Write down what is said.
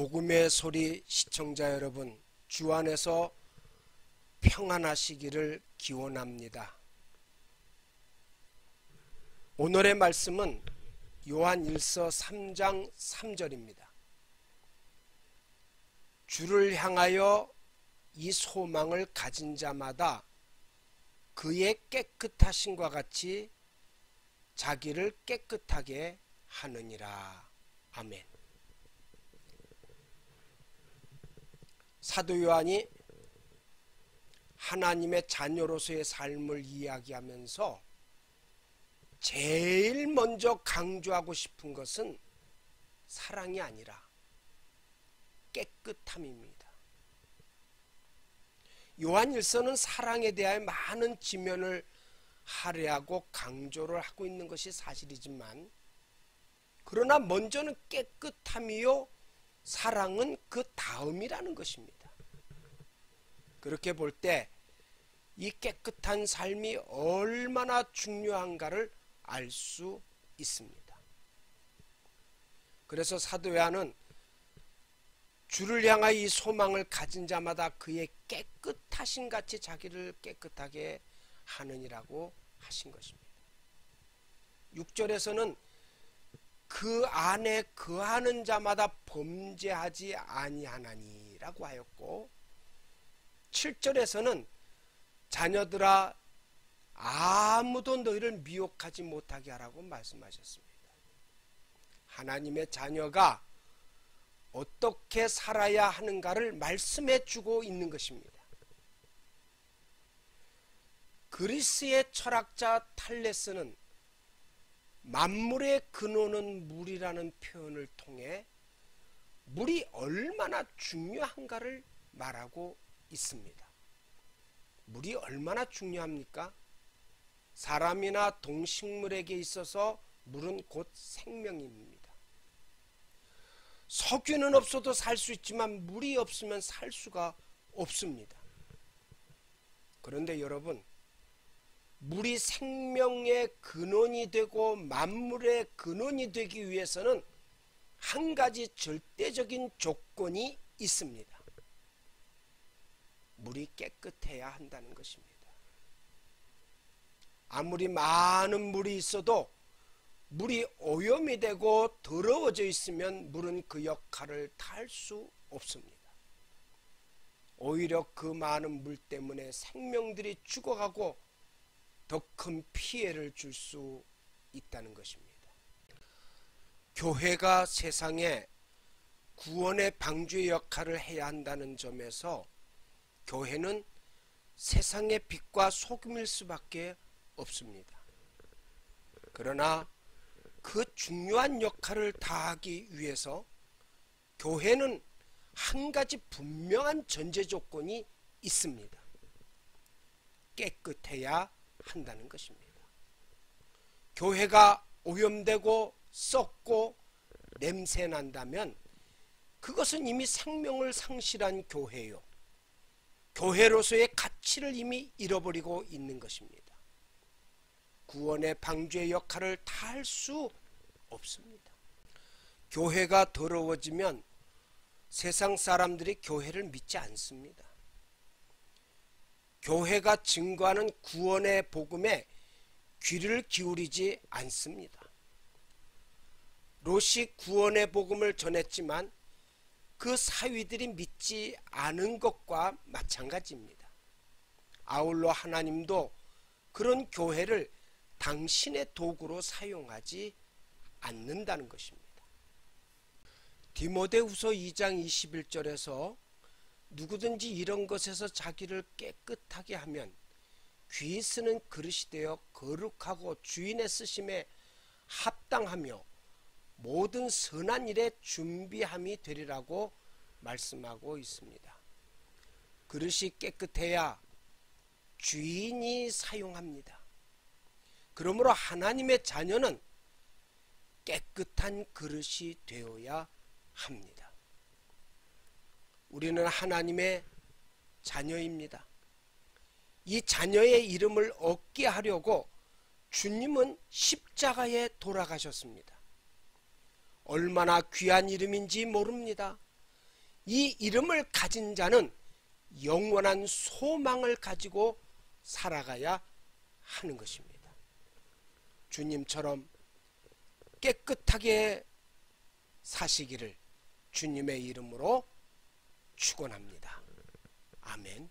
복음의 소리 시청자 여러분, 주 안에서 평안하시기를 기원합니다. 오늘의 말씀은 요한 1서 3장 3절입니다. 주를 향하여 이 소망을 가진 자마다 그의 깨끗하심과 같이 자기를 깨끗하게 하느니라. 아멘. 사도 요한이 하나님의 자녀로서의 삶을 이야기하면서 제일 먼저 강조하고 싶은 것은 사랑이 아니라 깨끗함입니다. 요한 1서는 사랑에 대하여 많은 지면을 할애하고 강조를 하고 있는 것이 사실이지만, 그러나 먼저는 깨끗함이요 사랑은 그 다음이라는 것입니다. 그렇게 볼 때 이 깨끗한 삶이 얼마나 중요한가를 알 수 있습니다. 그래서 사도 요한은 주를 향하여 이 소망을 가진 자마다 그의 깨끗하신 같이 자기를 깨끗하게 하느니라고 하신 것입니다. 6절에서는 그 안에 거하는 자마다 범죄하지 아니하나니라고 하였고, 7절에서는 자녀들아 아무도 너희를 미혹하지 못하게 하라고 말씀하셨습니다. 하나님의 자녀가 어떻게 살아야 하는가를 말씀해 주고 있는 것입니다. 그리스의 철학자 탈레스는 만물의 근원은 물이라는 표현을 통해 물이 얼마나 중요한가를 말하고 있습니다. 물이 얼마나 중요합니까? 사람이나 동식물에게 있어서 물은 곧 생명입니다. 석유는 없어도 살 수 있지만 물이 없으면 살 수가 없습니다. 그런데 여러분, 물이 생명의 근원이 되고 만물의 근원이 되기 위해서는 한 가지 절대적인 조건이 있습니다. 물이 깨끗해야 한다는 것입니다. 아무리 많은 물이 있어도 물이 오염이 되고 더러워져 있으면 물은 그 역할을 다할 수 없습니다. 오히려 그 많은 물 때문에 생명들이 죽어가고 더 큰 피해를 줄 수 있다는 것입니다. 교회가 세상에 구원의 방주의 역할을 해야 한다는 점에서 교회는 세상의 빛과 소금일 수밖에 없습니다. 그러나 그 중요한 역할을 다하기 위해서 교회는 한 가지 분명한 전제 조건이 있습니다. 깨끗해야 한다는 것입니다. 교회가 오염되고 썩고 냄새 난다면 그것은 이미 생명을 상실한 교회요, 교회로서의 가치를 이미 잃어버리고 있는 것입니다. 구원의 방주의 역할을 다할 수 없습니다. 교회가 더러워지면 세상 사람들이 교회를 믿지 않습니다. 교회가 증거하는 구원의 복음에 귀를 기울이지 않습니다. 롯이 구원의 복음을 전했지만 그 사위들이 믿지 않은 것과 마찬가지입니다. 아울러 하나님도 그런 교회를 당신의 도구로 사용하지 않는다는 것입니다. 디모데후서 2장 21절에서 누구든지 이런 것에서 자기를 깨끗하게 하면 귀 쓰는 그릇이 되어 거룩하고 주인의 쓰심에 합당하며 모든 선한 일에 준비함이 되리라고 말씀하고 있습니다. 그릇이 깨끗해야 주인이 사용합니다. 그러므로 하나님의 자녀는 깨끗한 그릇이 되어야 합니다. 우리는 하나님의 자녀입니다. 이 자녀의 이름을 얻게 하려고 주님은 십자가에 돌아가셨습니다. 얼마나 귀한 이름인지 모릅니다. 이 이름을 가진 자는 영원한 소망을 가지고 살아가야 하는 것입니다. 주님처럼 깨끗하게 사시기를 주님의 이름으로 축원합니다. 아멘.